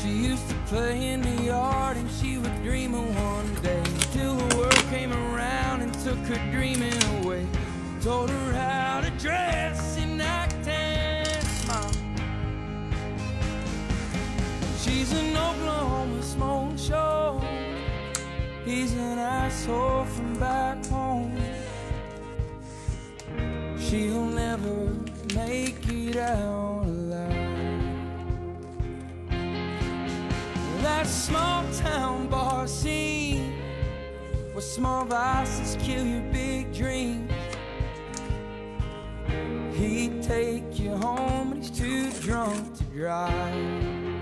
She used to play in the yard and she would dream of one day, till the world came around and took her dreaming away. Told her how to dress and act and smile. She's an Oklahoma smoke show, he's an asshole from back home. She'll never make it out alive. That small town bar scene, where small vices kill your big dreams. He'd take you home, but he's too drunk to drive.